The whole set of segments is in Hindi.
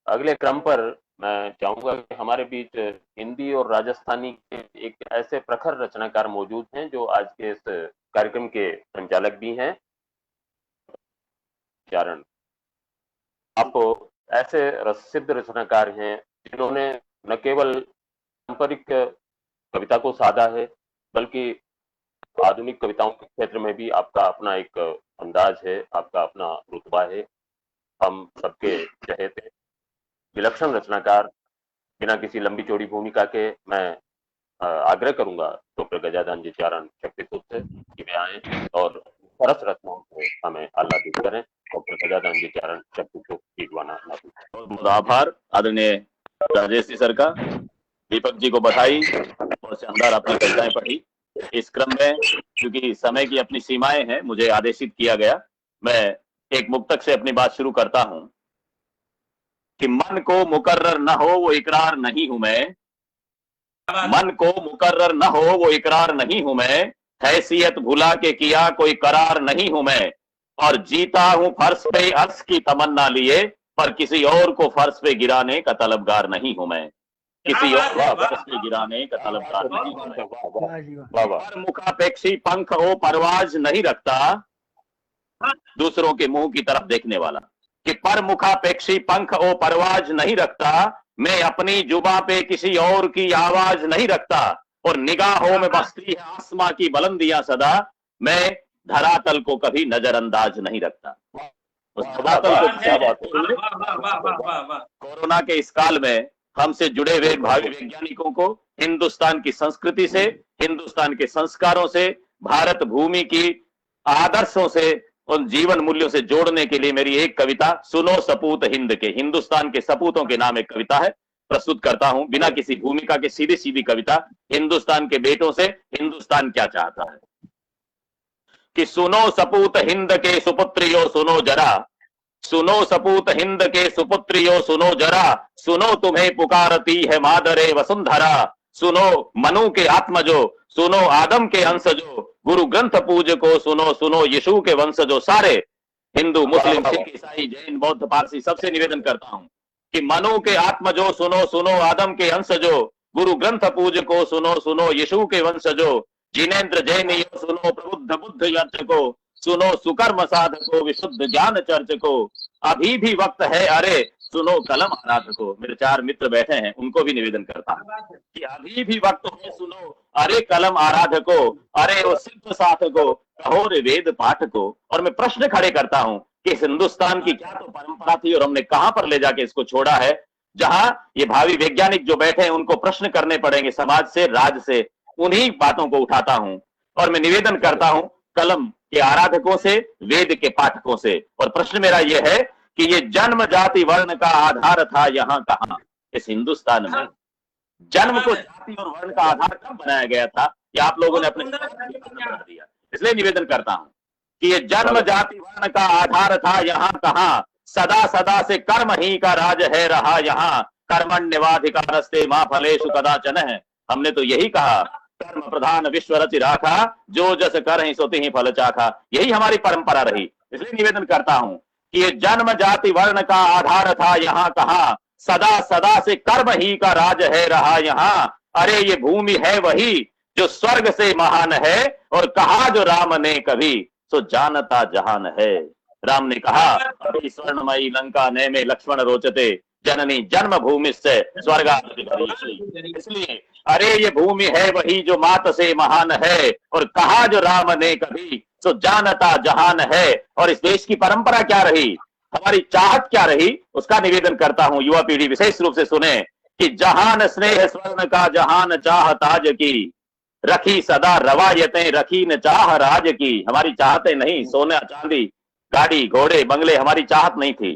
अगले क्रम पर मैं चाहूंगा कि हमारे बीच हिंदी और राजस्थानी के एक ऐसे प्रखर रचनाकार मौजूद हैं जो आज के इस कार्यक्रम के संचालक भी हैं। चारण, आप ऐसे सिद्ध रचनाकार हैं जिन्होंने न केवल पारंपरिक कविता को साधा है, बल्कि आधुनिक कविताओं के क्षेत्र में भी आपका अपना एक अंदाज है, आपका अपना रुतबा है। हम सबके चहेते विलक्षण रचनाकार, बिना किसी लंबी चौड़ी भूमिका के मैं आग्रह करूंगा डॉक्टर गजानन जी चारण शक्तिपुत से कि वे आए और सरस रचनाओं से हमें आह्लादित करें। डॉक्टर गजानन जी चारण शक्तिपुत की बहुत आभार आदरणीय राजेश जी सर का। दीपक जी को बधाई और शानदार अपनी कविताएं पढ़ी। इस क्रम में क्योंकि समय की अपनी सीमाएं हैं, मुझे आदेशित किया गया, मैं एक मुक्तक से अपनी बात शुरू करता हूं कि मन को मुकर्रर न हो वो इकरार नहीं हूं मैं, मन को मुकर्रर न हो वो इकरार नहीं हूं मैं, हैसियत भुला के किया कोई करार नहीं हूं मैं, और जीता हूं फर्श पे अर्श की तमन्ना लिए, पर किसी और को फर्श पे गिराने का तलबगार नहीं हूं मैं, किसी और को फर्श पे गिराने का तलबगार नहीं हूं मैं। पर मुखापेक्षी पंख ओ परवाज नहीं रखता, दूसरों के मुंह की तरफ देखने वाला, कि पर मुखापेक्षी पंख ओ परवाज नहीं रखता, मैं अपनी जुबां पे किसी और की आवाज नहीं रखता, और निगाहों में बसती है आसमां की बुलंदियां सदा, मैं धरातल को कभी नजरअंदाज नहीं रखता। उस धरातल को कोरोना के इस काल में हमसे जुड़े हुए भावी वैज्ञानिकों को हिंदुस्तान की संस्कृति से, हिंदुस्तान के संस्कारों से, भारत भूमि की आदर्शों से, उन जीवन मूल्यों से जोड़ने के लिए मेरी एक कविता सुनो सपूत हिंद के, हिंदुस्तान के सपूतों के नाम एक कविता है, प्रस्तुत करता हूं बिना किसी भूमिका के, सीधी सीधी कविता हिंदुस्तान के बेटों से हिंदुस्तान क्या चाहता है। कि सुनो सपूत हिंद के सुपुत्रियों सुनो जरा, सुनो सपूत हिंद के सुपुत्रियों सुनो जरा, सुनो तुम्हें पुकारती है मादरे वसुंधरा, सुनो मनु के आत्मजो, सुनो आदम के अंशजो, गुरु ग्रंथ पूजको सुनो, सुनो यीशु के वंशजो। सारे हिंदू मुस्लिम सिख ईसाई जैन बौद्ध पारसी सबसे निवेदन करता हूं कि मनु के आत्मजो सुनो, सुनो आदम के अंशजो, गुरु ग्रंथ पूजको सुनो, सुनो यीशु के वंशजो, जिनेन्द्र जैनियो सुनो, प्रबुद्ध बुद्ध याचको सुनो, सुकर्म साधको विशुद्ध ज्ञान चर्चको, अभी भी वक्त है अरे सुनो कलम आराधको। मेरे चार मित्र बैठे हैं, उनको भी निवेदन करता हूं कि अभी भी वक्त है सुनो अरे कलम आराधको, अरे वो सिद्ध साधको, कहो रे वेद पाठको। और मैं प्रश्न खड़े करता हूं कि इस हिंदुस्तान की क्या तो परंपरा थी और हमने कहां पर ले जाके इसको छोड़ा है, जहां ये भावी वैज्ञानिक जो बैठे हैं उनको प्रश्न करने पड़ेंगे समाज से, राज से। उन्हीं बातों को उठाता हूं और मैं निवेदन करता हूं कलम के आराधकों से, वेद के पाठकों से। और प्रश्न मेरा यह है कि ये जन्म जाति वर्ण का आधार था यहाँ कहां, इस हिंदुस्तान में जन्म को जाति और वर्ण का आधार कब बनाया गया था, ये आप लोगों ने अपने बना दिया। इसलिए निवेदन करता हूं कि ये जन्म जाति वर्ण का आधार था यहाँ कहां, सदा सदा से कर्म ही का राज है रहा यहाँ, कर्मण्यवाधिकारस्ते मां फलेषु कदाचन है। हमने तो यही कहा कर्म प्रधान विश्व रचि राखा, जो जस कर ही सोते ही फल चाखा। यही हमारी परंपरा रही। इसलिए निवेदन करता हूं कि ये जन्म जाति वर्ण का आधार था यहाँ कहां, सदा सदा से कर्म ही का राज है रहा यहाँ, अरे ये भूमि है वही जो स्वर्ग से महान है, और कहा जो राम ने कभी सो जानता जहान है। राम ने कहा अभी स्वर्णमयी लंका ने में लक्ष्मण रोचते, जननी जन्म भूमि से स्वर्गा। इसलिए अरे ये भूमि है वही जो मात से महान है, और कहा जो राम ने कभी सो जानता जहान है। और इस देश की परंपरा क्या रही, हमारी चाहत क्या रही, उसका निवेदन करता हूं। युवा पीढ़ी विशेष रूप से सुने कि जहान स्नेह स्वर्ण का जहान चाह ताज की, रखी सदा रवायतें रखी न चाह राज की। हमारी चाहते नहीं सोना चांदी गाड़ी घोड़े बंगले, हमारी चाहत नहीं थी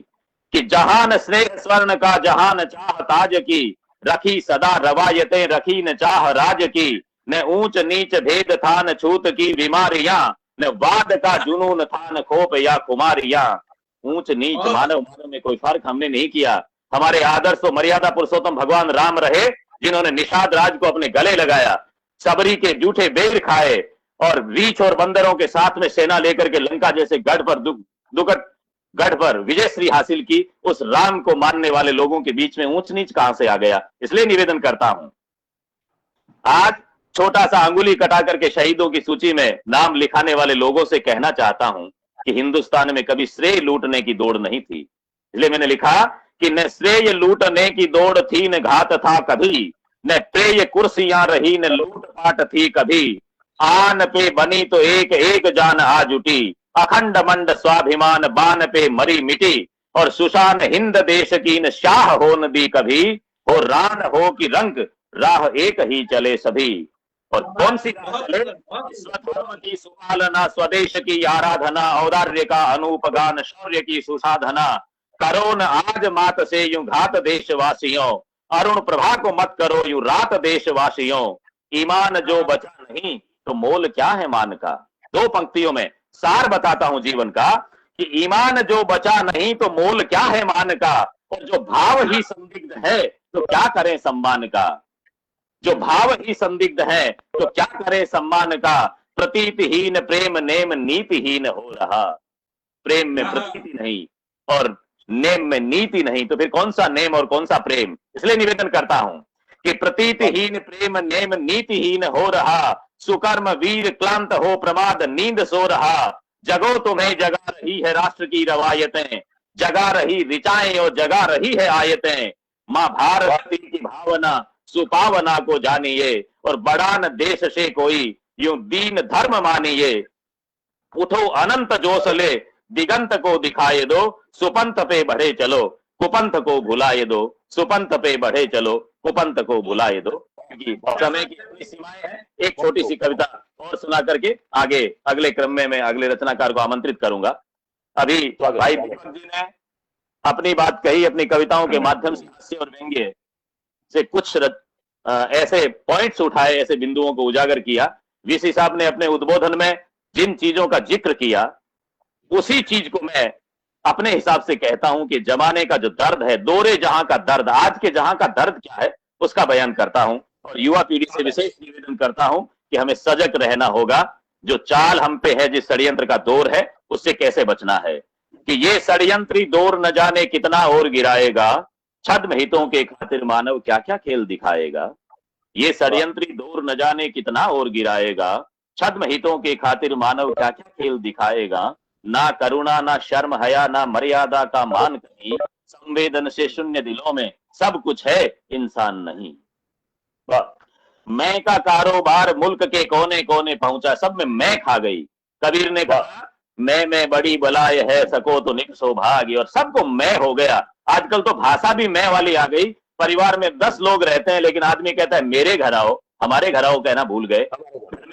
कि जहान स्नेह स्वर्ण का जहान चाह ताज की, रखी सदा रवायतें रखी न चाह राज की, न ऊंच नीच भेद था न छूत की बीमारियां, न वाद का जुनून था न खोप या खुमारियां। ऊंच नीच मानव मानव में कोई फर्क हमने नहीं किया। हमारे आदर्श तो मर्यादा पुरुषोत्तम भगवान राम रहे, जिन्होंने निषाद राज को अपने गले लगाया, सबरी के जूठे बेर खाए, और रीछ और बंदरों के साथ में सेना लेकर के लंका जैसे गढ़ पर दुगट गढ़ पर विजयश्री हासिल की, उस राम को मानने वाले लोगों के बीच में ऊंच नीच कहां से आ गया। इसलिए निवेदन करता हूं, आज छोटा सा अंगुली कटा करके शहीदों की सूची में नाम लिखाने वाले लोगों से कहना चाहता हूं कि हिंदुस्तान में कभी श्रेय लूटने की दौड़ नहीं थी। इसलिए मैंने लिखा कि न श्रेय लूटने की दौड़ थी, न घात था कभी, न प्रेय कुर्सियां रही, न लूटपाट थी कभी। आन पे बनी तो एक एक जान आ जुटी, अखंड मंड स्वाभिमान बान पे मरी मिटी। और सुशान हिंद देश की न शाह हो न दी कभी, हो रान हो कि रंग राह एक ही चले सभी। और कौन सी राह चले? स्वधर्म की सुपालना, स्वदेश की आराधना, औदार्य का अनूपगान, शौर्य की सुसाधना। करो न आज मात से यूं घात देशवासियों, अरुण प्रभा को मत करो यूं रात देशवासियों। ईमान जो बचा नहीं तो मोल क्या है मान का। दो पंक्तियों में सार बताता हूं जीवन का कि ईमान जो बचा नहीं तो मोल क्या है मान का। और जो भाव ही संदिग्ध है तो क्या करें सम्मान का। जो भाव ही संदिग्ध है तो क्या करें सम्मान का। प्रतीतिहीन प्रेम नेम नीतिहीन हो रहा। प्रेम में प्रतीति नहीं और नेम में नीति नहीं, तो फिर कौन सा नेम और कौन सा प्रेम। इसलिए निवेदन करता हूं कि प्रतीतिहीन प्रेम नेम नीतिहीन हो रहा। सुकर्म वीर क्लांत हो प्रमाद नींद सो रहा। जगो तुम्हें जगा रही है राष्ट्र की रवायतें, जगा रही ऋचाएं और जगा रही है आयतें। मां भारती की भावना सुपावना को जानिए, और बड़ा न देश से कोई यूं दीन धर्म मानिए। उठो अनंत जोश ले दिगंत को दिखाए दो, सुपंथ पे बढ़े चलो कुपंथ को भुलाए दो। सुपंथ पे बढ़े चलो कुपंथ को भुलाए दो। क्योंकि समय की अपनी सीमाएं हैं, एक छोटी सी कविता और सुना करके आगे अगले क्रम में मैं अगले रचनाकार को आमंत्रित करूंगा। अभी भाई दीपक जी ने अपनी बात कही, अपनी कविताओं के माध्यम से हास्य और व्यंग्य से कुछ ऐसे पॉइंट्स उठाए, ऐसे बिंदुओं को उजागर किया। वीसी साहब ने अपने उद्बोधन में जिन चीजों का जिक्र किया उसी चीज को मैं अपने हिसाब से कहता हूं कि जमाने का जो दर्द है, दौरे जहां का दर्द, आज के जहां का दर्द क्या है उसका बयान करता हूं। और युवा पीढ़ी से विशेष निवेदन करता हूं कि हमें सजग रहना होगा। जो चाल हम पे है, जिस षड्यंत्र का दौर है, उससे कैसे बचना है कि ये षड्यंत्री दौर न जाने कितना और गिराएगा। छद्म हितों के खातिर मानव क्या क्या खेल दिखाएगा। ये षड्यंत्री दौर न जाने कितना और गिराएगा। छद्म हितों के खातिर मानव क्या क्या खेल दिखाएगा। ना करुणा ना शर्म हया ना मर्यादा का मान कहीं, संवेदन से शून्य दिलों में सब कुछ है इंसान नहीं। मैं का कारोबार मुल्क के कोने कोने पहुंचा, सब में मैं खा गई। कबीर ने कहा मैं बड़ी बलाय है सको तो निक सौभाग्य, और सबको मैं हो गया। आजकल तो भाषा भी मैं वाली आ गई। परिवार में 10 लोग रहते हैं लेकिन आदमी कहता है मेरे घर आओ, हमारे घर आओ कहना भूल गए।